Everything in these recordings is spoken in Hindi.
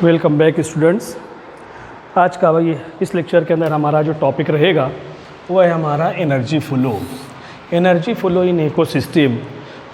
Welcome back students. आज का भाई इस लेक्चर के अंदर हमारा जो टॉपिक रहेगा वो है हमारा एनर्जी फ्लो इन इकोसिस्टम।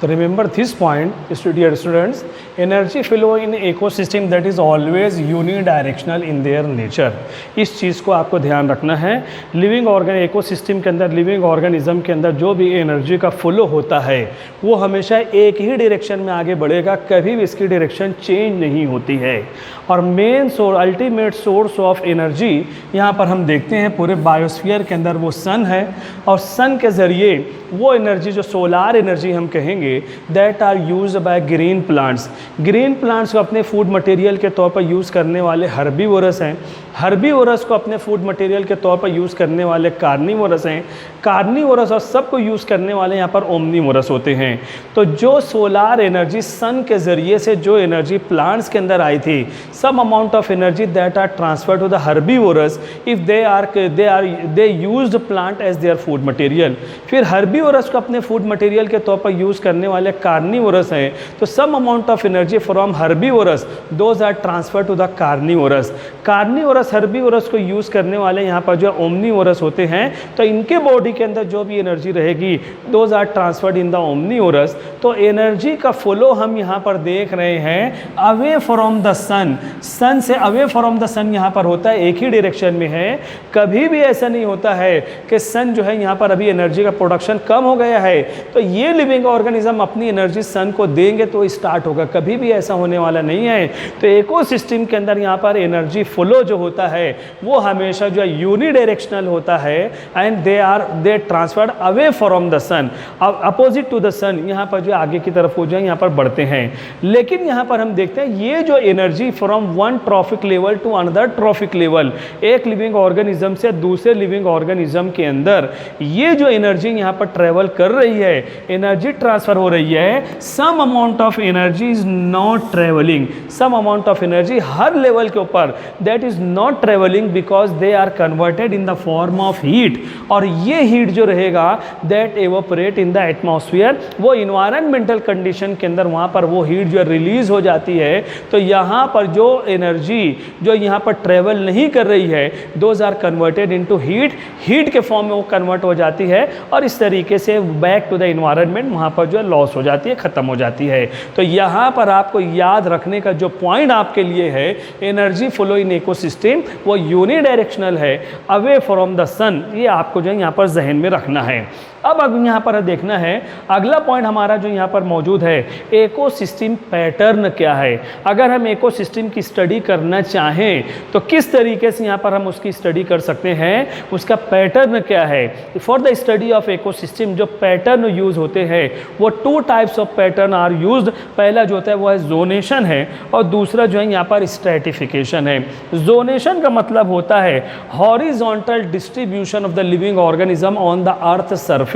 तो remember this point dear students, energy flow in ecosystem that is always unidirectional in their nature. इस चीज़ को आपको ध्यान रखना है। लिविंग इकोसिस्टम के अंदर, लिविंग ऑर्गेनिज्म के अंदर जो भी एनर्जी का फ्लो होता है वो हमेशा एक ही डायरेक्शन में आगे बढ़ेगा, कभी भी इसकी डायरेक्शन चेंज नहीं होती है। और main ultimate source of energy यहाँ पर हम देखते हैं पूरे बायोस्फीयर के अंदर वो सन है, और सन के ज़रिए वो एनर्जी जो सोलार एनर्जी हम कहेंगे that are used by green plants. Green plants को अपने फूड मटेरियल के तौर पर यूज़ करने वाले हर्बीवोरस हैं। हर्बीवोरस को अपने फूड मटेरियल के तौर पर यूज़ करने वाले कार्निवोरस हैं। कार्निवोरस और सबको यूज़ करने वाले यहाँ पर ओमनीवोरस होते हैं। तो जो सोलार एनर्जी सन के ज़रिए से जो एनर्जी प्लांट्स के अंदर आई थी, some amount of energy that are transferred to the herbivorous if they used plant as their food material. फिर हर्बीवोरस को अपने फूड मटेरियल के तौर पर यूज़ करने वाले कार्निवोरस हैं, तो some amount of energy from herbivorous those are transfer to the carnivorous. Carnivorous herbivorous को यूज़ करने वाले यहाँ पर जो ओमनीवोरस होते हैं, तो इनके बॉडी के अंदर जो भी एनर्जी रहेगी those are transferred in the omnivorous. तो एनर्जी का फ्लो हम यहाँ पर देख रहे हैं away from the sun, sun से अवे फ्रॉम द सन यहाँ पर होता है, एक ही डायरेक्शन में है। कभी भी ऐसा नहीं होता है कि सन जो है यहाँ पर अभी एनर्जी का प्रोडक्शन कम हो गया है तो ये लिविंग ऑर्गेनिज्म अपनी एनर्जी सन को देंगे तो स्टार्ट होगा, कभी भी ऐसा होने वाला नहीं है। तो इकोसिस्टम के अंदर यहाँ पर एनर्जी फ्लो जो होता है वो हमेशा जो है यूनिडायरेक्शनल होता है, and they transferred away from the sun, opposite to the sun, यहाँ पर जो आगे की तरफ हो जाए यहाँ पर बढ़ते हैं। लेकिन यहाँ पर हम देखते हैं ये जो energy from one trophic level to another trophic level, एक लिविंग ऑर्गेनिज्म से दूसरे लिविंग ऑर्गेनिज्म के अंदर ये जो एनर्जी यहाँ पर ट्रेवल कर रही है, एनर्जी ट्रांसफर हो रही है, some amount of energy is not travelling, some amount of energy हर लेवल के ऊपर that is not travelling because they are converted in the form of heat. और ये हीट जो रहेगा that evaporate in the atmosphere, वो इन्वायरमेंटल कंडीशन के अंदर वहाँ पर वो हीट जो रिलीज हो जाती है। तो यहाँ पर जो एनर्जी जो यहाँ पर ट्रेवल नहीं कर रही है those are converted into heat, heat के फॉर्म में वो कन्वर्ट हो जाती है और इस तरीके से बैक टू द इन्वायरमेंट वहाँ पर जो है लॉस हो जाती है, ख़त्म हो जाती है। तो यहाँ पर आपको याद रखने का जो पॉइंट आपके लिए है, एनर्जी फ्लो इन इकोसिस्टम वो यूनिडायरेक्शनल है, अवे फ्रॉम द सन, ये आपको जो है यहाँ पर जहन में रखना है। अब यहाँ पर देखना है अगला पॉइंट हमारा जो यहाँ पर मौजूद है, इकोसिस्टम पैटर्न क्या है। अगर हम इकोसिस्टम की स्टडी करना चाहें तो किस तरीके से यहाँ पर हम उसकी स्टडी कर सकते हैं, उसका पैटर्न क्या है। For the study of ecosystem जो पैटर्न यूज़ होते हैं वो two types of pattern are used. पहला जो होता है वो है जोनेशन है, और दूसरा जो है यहाँ पर स्ट्रैटिफिकेशन है। जोनेशन का मतलब होता है horizontal distribution of the living organism on the earth surface.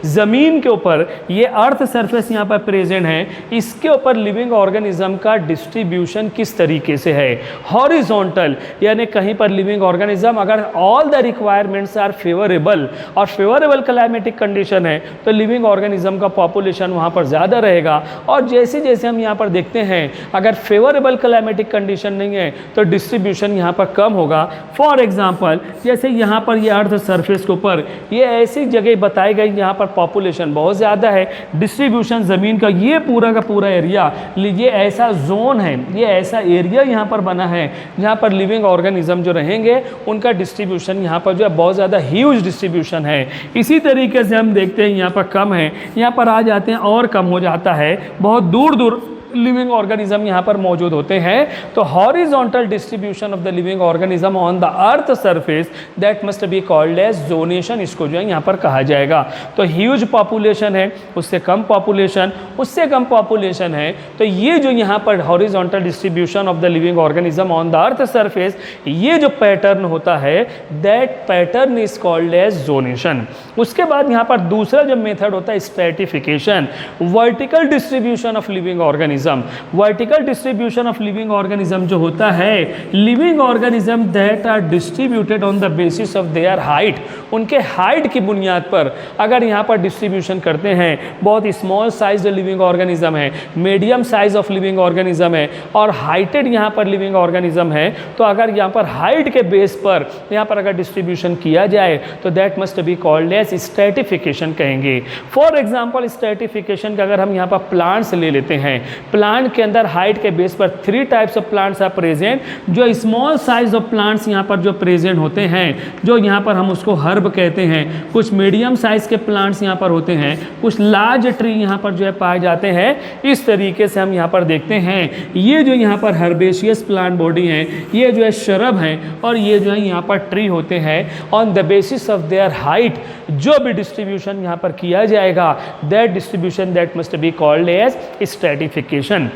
जमीन के ऊपर ये अर्थ सरफेस यहाँ पर प्रेजेंट है, इसके ऊपर लिविंग ऑर्गेनिज्म का डिस्ट्रीब्यूशन किस तरीके से है। हॉरिजॉन्टल यानी कहीं पर लिविंग ऑर्गेनिज्म अगर all the requirements are favourable और फेवरेबल क्लाइमेटिक कंडीशन है तो लिविंग ऑर्गेनिज्म का पॉपुलेशन वहाँ पर ज़्यादा रहेगा। और जैसे जैसे हम यहाँ पर देखते हैं अगर फेवरेबल क्लाइमेटिक कंडीशन नहीं है तो डिस्ट्रीब्यूशन यहाँ पर कम होगा। फॉर एग्जाम्पल जैसे यहाँ पर ये अर्थ सरफेस के ऊपर ये ऐसी जगह बताई गई यहाँ पर पॉपुलेशन बहुत ज़्यादा है, डिस्ट्रीब्यूशन ज़मीन का ये पूरा का पूरा एरिया, ये ऐसा जोन है, ये ऐसा एरिया यहाँ पर बना है जहाँ पर लिविंग ऑर्गेनिज्म जो रहेंगे उनका डिस्ट्रीब्यूशन यहाँ पर जो है बहुत ज़्यादा ह्यूज डिस्ट्रीब्यूशन है। इसी तरीके से हम देखते हैं यहाँ पर कम है, यहाँ पर आ जाते हैं और कम हो जाता है, बहुत दूर दूर लिविंग ऑर्गेनिज्म यहाँ पर मौजूद होते हैं। तो horizontal distribution of the living organism on the earth surface that must be called as zonation, इसको जो है यहाँ पर कहा जाएगा। तो ह्यूज पॉपुलेशन है, उससे कम पॉपुलेशन, उससे कम पॉपुलेशन है, तो ये जो यहाँ पर horizontal distribution of the living organism on the earth surface, ये जो पैटर्न होता है that pattern is called as zonation. उसके बाद यहाँ पर दूसरा जो मेथड होता है stratification, vertical distribution of living organism. Organism. Vertical distribution of living organism जो होता है, living organism that are distributed on the basis of their height, उनके हाइट की बुनियाद पर अगर यहाँ पर डिस्ट्रीब्यूशन करते हैं, बहुत स्मॉल साइज लिविंग ऑर्गेनिज्म है, medium size of living organism है और हाइटेड यहाँ पर लिविंग ऑर्गेनिज्म है, तो अगर यहाँ पर हाइट के बेस पर यहाँ पर अगर डिस्ट्रीब्यूशन किया जाए तो that must be called as stratification कहेंगे। फॉर एग्जांपल स्ट्रैटिफिकेशन का अगर हम यहाँ पर प्लांट्स ले लेते हैं, प्लांट के अंदर हाइट के बेस पर 3 types of plants are present. जो स्मॉल साइज ऑफ प्लांट्स यहाँ पर जो प्रेजेंट होते हैं, जो यहाँ पर हम उसको हर्ब कहते हैं, कुछ मीडियम साइज के प्लांट्स यहाँ पर होते हैं, कुछ लार्ज ट्री यहाँ पर जो है पाए जाते हैं। इस तरीके से हम यहाँ पर देखते हैं, ये जो यहाँ पर हर्बेशियस प्लांट बॉडी है, ये जो है शरब है और ये जो है यहाँ पर ट्री होते हैं। On the basis of their height जो भी डिस्ट्रीब्यूशन यहाँ पर किया जाएगा, that distribution that must be called as stratification.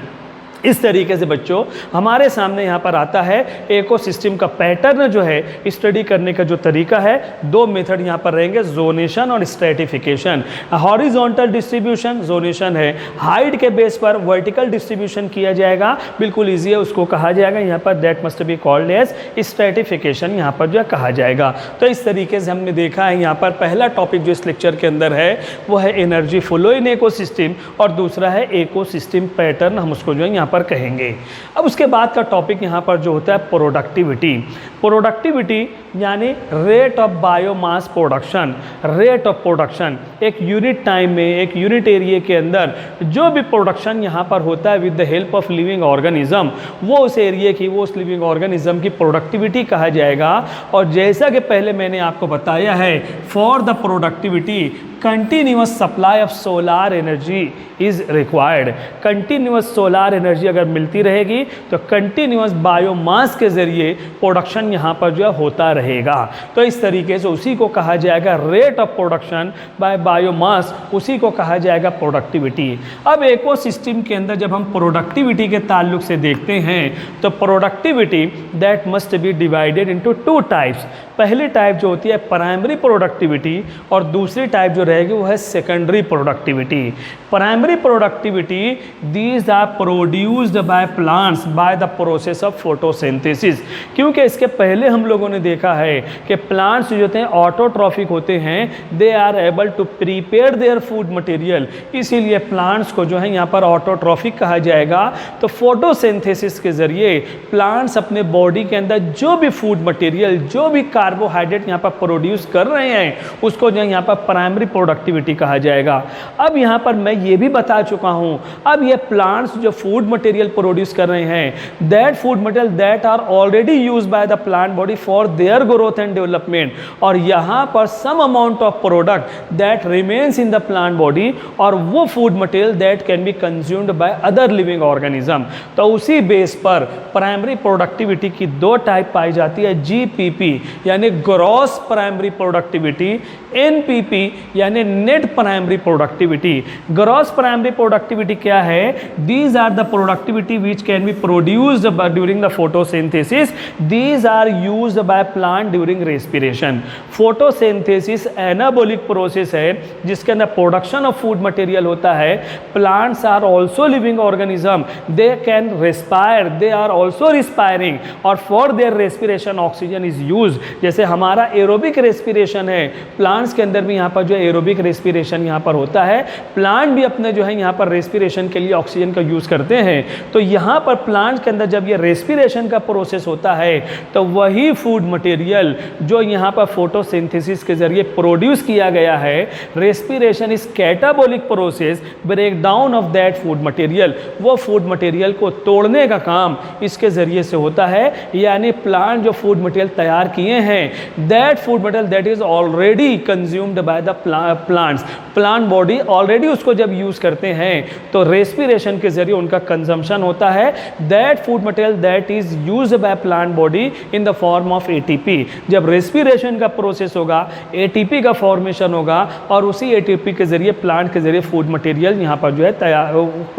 इस तरीके से बच्चों हमारे सामने यहाँ पर आता है इकोसिस्टम का पैटर्न जो है स्टडी करने का जो तरीका है, 2 मेथड यहाँ पर रहेंगे, जोनेशन और स्ट्रैटिफिकेशन। हॉरिजॉन्टल डिस्ट्रीब्यूशन जोनेशन है, हाइट के बेस पर वर्टिकल डिस्ट्रीब्यूशन किया जाएगा, बिल्कुल ईजी है, उसको कहा जाएगा यहाँ पर that must be called as stratification यहाँ पर जो है कहा जाएगा। तो इस तरीके से हमने देखा है यहाँ पर पहला टॉपिक जो इस लेक्चर के अंदर है वो है एनर्जी फ्लो इन इकोसिस्टम और दूसरा है इकोसिस्टम पैटर्न, हम उसको जो है यहाँ पर कहेंगे। अब उसके बाद का टॉपिक यहाँ पर जो होता है प्रोडक्टिविटी। प्रोडक्टिविटी यानी rate of biomass production. Rate of production एक यूनिट टाइम में, एक यूनिट एरिया के अंदर जो भी प्रोडक्शन यहाँ पर होता है with the help of living organism, वो उस एरिया की, वो उस लिविंग ऑर्गेनिज्म की प्रोडक्टिविटी कहा जाएगा। और जैसा कि पहले मैंने आपको बताया है, for the productivity continuous supply of solar energy is required. Continuous solar energy अगर मिलती रहेगी तो कंटिन्यूअस बायोमास के जरिए प्रोडक्शन यहाँ पर जो है होता रहेगा। तो इस तरीके से उसी को कहा जाएगा rate of production by biomass, उसी को कहा जाएगा प्रोडक्टिविटी। अब इकोसिस्टम के अंदर जब हम प्रोडक्टिविटी के ताल्लुक से देखते हैं तो productivity that must B divided into 2 types. पहली टाइप जो होती है प्राइमरी प्रोडक्टिविटी और दूसरी टाइप जो रहेगी वो है secondary productivity. Primary productivity these are produced by plants by the process of photosynthesis. क्योंकि इसके पहले हम लोगों ने देखा है कि प्लांट्स जो होते हैं ऑटोट्रॉफिक होते हैं, they are able to prepare their food material, इसीलिए प्लांट्स को जो है यहाँ पर ऑटोट्रॉफिक कहा जाएगा। तो फोटोसिंथेसिस के जरिए प्लांट्स अपने बॉडी के अंदर जो भी फूड मटेरियल, जो भी कार्बोहाइड्रेट यहाँ पर प्रोड्यूस कर रहे हैं, उसको जो यहाँ पर प्राइमरी प्रोडक्टिविटी कहा जाएगा। अब यहाँ पर मैं ये भी बता चुका हूँ, अब ये प्लांट्स जो फूड मटेरियल प्रोड्यूस कर रहे हैं, that food material that are already used by the plant body for their growth and development, और यहाँ पर some amount of product that remains in the plant body, और वो food material that can be consumed by other living organism. तो उसी बेस पर प्राइमरी प्रोडक्टिविटी की 2 टाइप पाई जाती है, जीपीपी यानी ग्रॉस प्राइमरी प्रोडक्टिविटी, एनपीपी यानी net primary productivity. Gross primary productivity क्या है? These are the productivity which can be produced during the photosynthesis, these are used by plant during respiration. Photosynthesis anabolic process है जिसके अंदर प्रोडक्शन ऑफ फूड मटेरियल होता है। Plants are also living organism, they can respire, they are also respiring, और for their respiration oxygen is use. जैसे हमारा एरोबिक रेस्पिरेशन है, प्लांट्स के अंदर भी यहाँ पर जो एरोबिक रेस्पिरेशन यहाँ पर होता है, प्लांट भी अपने जो है यहाँ पर रेस्पिरेशन के लिए ऑक्सीजन का यूज़ करते हैं। तो यहाँ पर प्लांट के अंदर जब ये रेस्पिरेशन का प्रोसेस होता है तो वही फूड मटेरियल जो यहाँ पर फोटोसिंथेसिस के जरिए प्रोड्यूस किया गया है, respiration is catabolic process, break down of that food material, वो फूड मटेरियल को तोड़ने का काम इसके जरिए से होता है। यानी प्लांट जो फूड मटेरियल तैयार किए हैं, that food material that is already consumed by the plants, plant body already उसको जब यूज करते हैं तो रेस्पिरेशन के जरिए उनका कंजम्पशन होता है। That food material that is used by plant body in the form of ATP. जब रेस्पिरेशन का प्रोसेस होगा, एटीपी का फॉर्मेशन होगा, और उसी एटीपी के जरिए प्लांट के जरिए फूड मटेरियल यहाँ पर जो है तैयार,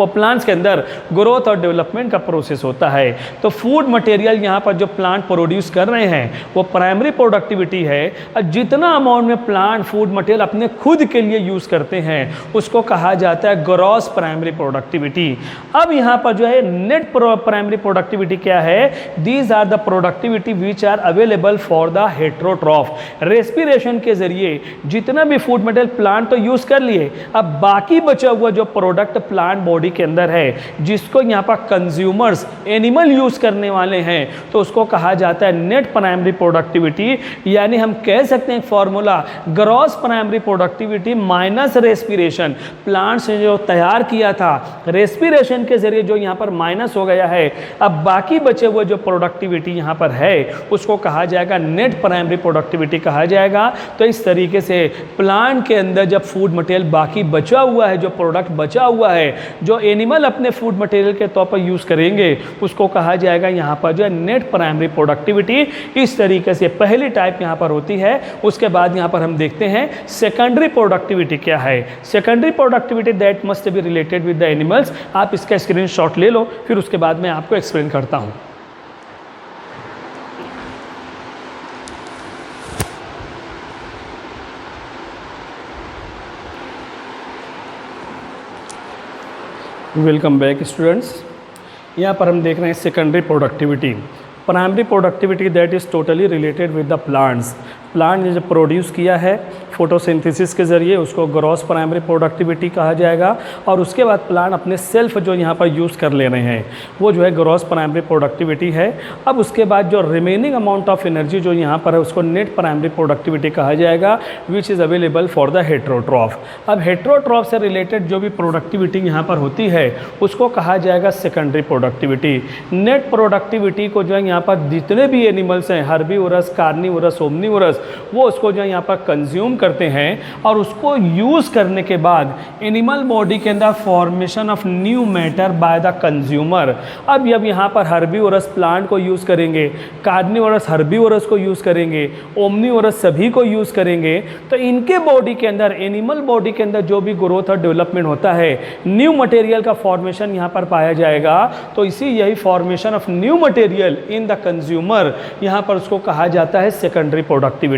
प्लांट्स के अंदर ग्रोथ और डेवलपमेंट का प्रोसेस होता है। तो फूड मटेरियल यहाँ पर जो प्लांट प्रोड्यूस कर रहे हैं वो प्राइमरी प्राइमरी प्रोडक्टिविटी है, जितना अमाउंट में प्लांट फूड मटेरियल अपने खुद के लिए यूज़ करते हैं उसको कहा जाता है ग्रॉस प्राइमरी प्रोडक्टिविटी। अब यहाँ पर जो है नेट प्राइमरी प्रोडक्टिविटी क्या है? These are the productivity which are available for the heterotroph. Respiration के जरिए जितना भी फूड मटेरियल प्लांट तो यूज़ कर लिए, अब बाकी बचा हुआ जो प्रोडक्ट प्लांट बॉडी के अंदर है जिसको यहाँ पर कंज्यूमर्स एनिमल यूज़ करने वाले हैं तो उसको कहा जाता है नेट प्राइमरी प्रोडक्टिविटी। यानी हम कह सकते हैं formula gross primary productivity minus respiration. Plants ने जो तैयार किया था रेस्पिरेशन के जरिए जो यहाँ पर माइनस हो गया है, अब बाकी बचे हुए जो प्रोडक्टिविटी यहाँ पर है उसको कहा जाएगा नेट प्राइमरी प्रोडक्टिविटी कहा जाएगा। तो इस तरीके से प्लांट के अंदर जब फूड मटेरियल बाकी बचा हुआ है, जो प्रोडक्ट बचा हुआ है जो एनिमल अपने फूड मटेरियल के तौर पर यूज़ करेंगे उसको कहा जाएगा यहाँ पर जो है नेट प्राइमरी प्रोडक्टिविटी। इस तरीके से पहली टाइप यहाँ पर होती है। उसके बाद यहाँ पर हम देखते हैं सेकेंडरी प्रोडक्टिविटी क्या है। Secondary productivity that must be related with the animals. आप इसका स्क्रीनशॉट ले लो, फिर उसके बाद मैं आपको एक्सप्लेन करता हूँ। Welcome back students. यहाँ पर हम देख रहे हैं secondary productivity. Primary productivity that is totally related with the plants. Plant ने जो प्रोड्यूस किया है फोटोसिंथेसिस के ज़रिए उसको ग्रॉस प्राइमरी प्रोडक्टिविटी कहा जाएगा। और उसके बाद प्लांट अपने सेल्फ जो यहाँ पर यूज़ कर ले रहे हैं वो जो है ग्रॉस प्राइमरी प्रोडक्टिविटी है। अब उसके बाद जो रिमेनिंग अमाउंट ऑफ एनर्जी जो यहाँ पर है उसको नेट प्राइमरी प्रोडक्टिविटी कहा जाएगा which is available for the heterotroph. अब हेट्रोट्रॉफ से रिलेटेड जो भी प्रोडक्टिविटी यहाँ पर होती है उसको कहा जाएगा सेकेंडरी प्रोडक्टिविटी। नेट प्रोडक्टिविटी को जो है यहाँ पर जितने भी एनिमल्स हैं हर्बीवोरस, कार्निवोरस, ओमनीवोरस, वो उसको जो है यहाँ पर कंज्यूम करते हैं और उसको यूज़ करने के बाद एनिमल बॉडी के अंदर formation of new matter by the consumer. अब जब यहाँ पर हर्बीवोरस प्लांट को यूज़ करेंगे, कार्निवोरस हर्बीवोरस को यूज़ करेंगे, ओमनीवोरस सभी को यूज़ करेंगे, तो इनके बॉडी के अंदर एनिमल बॉडी के अंदर जो भी ग्रोथ और डेवलपमेंट होता है न्यू मटेरियल का फॉर्मेशन यहाँ पर पाया जाएगा। तो इसी यही formation of new material in the consumer यहाँ पर उसको कहा जाता है सेकेंडरी प्रोडक्टिविटी।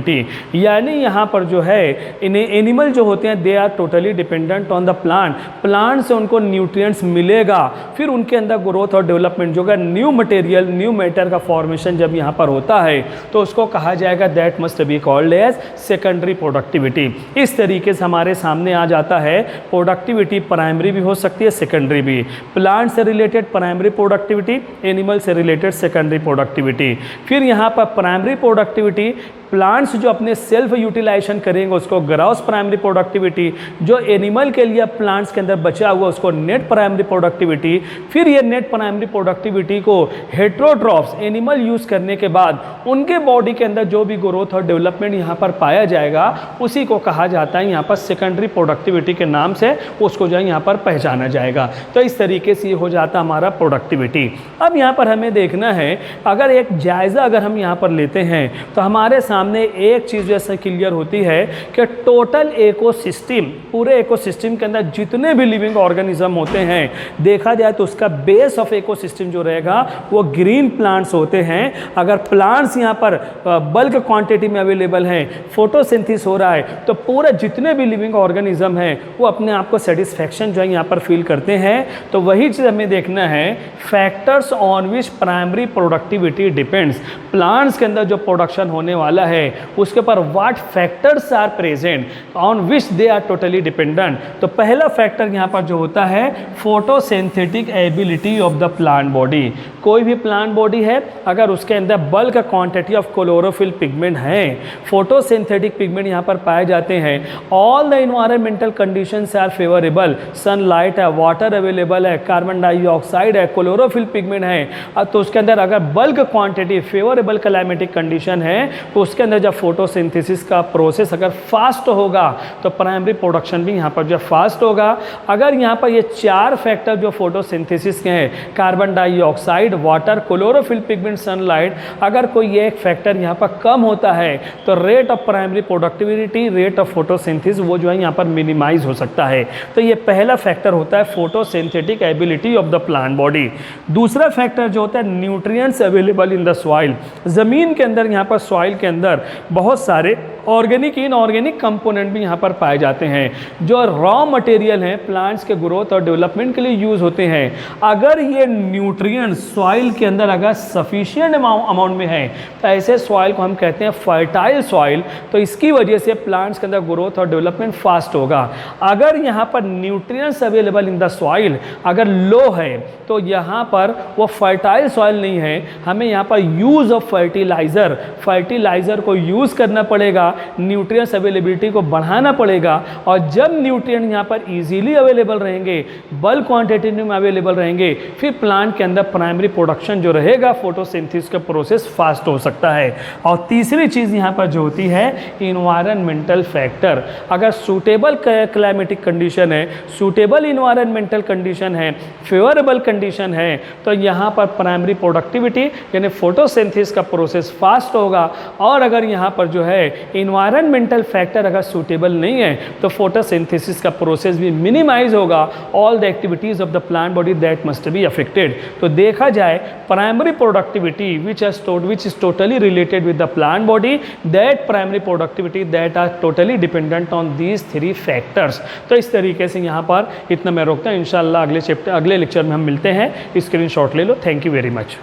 यानी यहाँ पर जो है इन्हें एनिमल जो होते हैं they are totally dependent on the plant. Plant से उनको न्यूट्रिएंट्स मिलेगा, फिर उनके अंदर ग्रोथ और डेवलपमेंट जो है न्यू मटेरियल न्यू मैटर का फॉर्मेशन जब यहाँ पर होता है तो उसको कहा जाएगा that must be called as secondary productivity. इस तरीके से हमारे सामने आ जाता है प्रोडक्टिविटी प्राइमरी भी हो सकती है सेकेंडरी भी। प्लांट से रिलेटेड प्राइमरी प्रोडक्टिविटी, एनिमल से रिलेटेड सेकेंडरी प्रोडक्टिविटी। फिर यहाँ पर प्राइमरी प्रोडक्टिविटी प्लांट्स जो अपने सेल्फ यूटिलाइजेशन करेंगे उसको ग्रॉस प्राइमरी प्रोडक्टिविटी, जो एनिमल के लिए प्लांट्स के अंदर बचा हुआ उसको नेट प्राइमरी प्रोडक्टिविटी। फिर ये नेट प्राइमरी प्रोडक्टिविटी को हेट्रोट्रॉफ्स एनिमल यूज़ करने के बाद उनके बॉडी के अंदर जो भी ग्रोथ और डेवलपमेंट यहाँ पर पाया जाएगा उसी को कहा जाता है यहाँ पर सेकेंडरी प्रोडक्टिविटी के नाम से उसको जो है यहाँ पर पहचाना जाएगा। तो इस तरीके से ये हो जाता हमारा प्रोडक्टिविटी। अब यहाँ पर हमें देखना है, अगर एक जायज़ा अगर हम यहाँ पर लेते हैं तो हमारे सामने एक चीज़ जैसे क्लियर होती है कि टोटल इकोसिस्टम, पूरे इकोसिस्टम के अंदर जितने भी लिविंग ऑर्गेनिज्म होते हैं देखा जाए तो उसका बेस ऑफ इकोसिस्टम जो रहेगा वो ग्रीन प्लांट्स होते हैं। अगर प्लांट्स यहाँ पर बल्क क्वांटिटी में अवेलेबल हैं, फोटोसिंथेसिस हो रहा है, तो पूरे जितने भी लिविंग ऑर्गेनिज्म हैं वो अपने आप को सेटिस्फैक्शन जो है यहाँ पर फील करते हैं। तो वही चीज़ हमें देखना है, factors on which primary productivity depends. Plants के अंदर जो प्रोडक्शन होने वाला है उसके ऊपर what factors are present on which they are totally dependent. तो पहला फैक्टर यहाँ पर जो होता है photosynthetic ability of the plant body. कोई भी प्लांट बॉडी है अगर उसके अंदर bulk quantity of chlorophyll pigment है, फोटोसिंथेटिक पिगमेंट यहाँ पर पाए जाते हैं, all the environmental conditions are favourable, sunlight है, वाटर अवेलेबल है, कार्बन डाइऑक्साइड है, क्लोरोफिल पिगमेंट है, तो उसके अंदर अगर bulk quantity favourable climatic condition है तो उसके अंदर जब फोटोसिंथेसिस का प्रोसेस अगर फास्ट होगा तो प्राइमरी प्रोडक्शन भी यहाँ पर जो फास्ट होगा। अगर यहाँ पर ये चार फैक्टर जो फोटोसिंथेसिस के हैं, carbon dioxide, water, chlorophyll pigment, sunlight, अगर कोई एक फैक्टर यहाँ पर कम होता है तो rate of primary productivity, rate of photosynthesis वो जो है यहाँ पर मिनिमाइज हो सकता है। तो ये पहला फैक्टर होता है photosynthetic ability of the plant body. दूसरा फैक्टर जो होता है nutrients available in the soil. ज़मीन के अंदर यहाँ पर सॉइल के अंदर अंदर बहुत सारे ऑर्गेनिक इनऑर्गेनिक कंपोनेंट भी यहाँ पर पाए जाते हैं जो रॉ मटेरियल हैं प्लांट्स के ग्रोथ और डेवलपमेंट के लिए यूज़ होते हैं। अगर ये न्यूट्रिएंट सॉइल के अंदर अगर सफिशिएंट अमाउंट में है तो ऐसे सॉइल को हम कहते हैं फर्टाइल सॉइल। तो इसकी वजह से प्लांट्स के अंदर ग्रोथ और डेवलपमेंट फास्ट होगा। अगर यहाँ पर nutrients available in the soil अगर लो है तो यहाँ पर वो फर्टाइल सॉइल नहीं है, हमें यहाँ पर यूज़ ऑफ फर्टिलाइज़र को यूज़ करना पड़ेगा, न्यूट्रिएंट्स अवेलेबिलिटी को बढ़ाना पड़ेगा। और जब न्यूट्रिएंट यहाँ पर इजीली अवेलेबल रहेंगे, बल्क क्वांटिटी में अवेलेबल रहेंगे, फिर प्लांट के अंदर प्राइमरी प्रोडक्शन जो रहेगा फोटोसिंथेसिस का प्रोसेस फास्ट हो सकता है। और तीसरी चीज़ यहाँ पर जो होती है इन्वायरमेंटल फैक्टर। अगर सूटेबल क्लाइमेटिक कंडीशन है, सूटेबल इन्वायरमेंटल कंडीशन है, फेवरेबल कंडीशन है, तो यहाँ पर प्राइमरी प्रोडक्टिविटी यानी फोटोसिंथेसिस का प्रोसेस फास्ट होगा। और अगर यहाँ पर जो है इन्वायरमेंटल फैक्टर अगर सूटेबल नहीं है तो फोटोसिंथेसिस का प्रोसेस भी मिनिमाइज होगा। All the activities of the plant body that must be affected. तो देखा जाए primary productivity which is totally related with the plant body, that primary productivity that are totally dependent on these 3 factors. तो इस तरीके से यहाँ पर इतना मैं रोकता हूँ। इंशाल्लाह अगले लेक्चर में हम मिलते हैं। स्क्रीनशॉट ले लो। Thank you very much.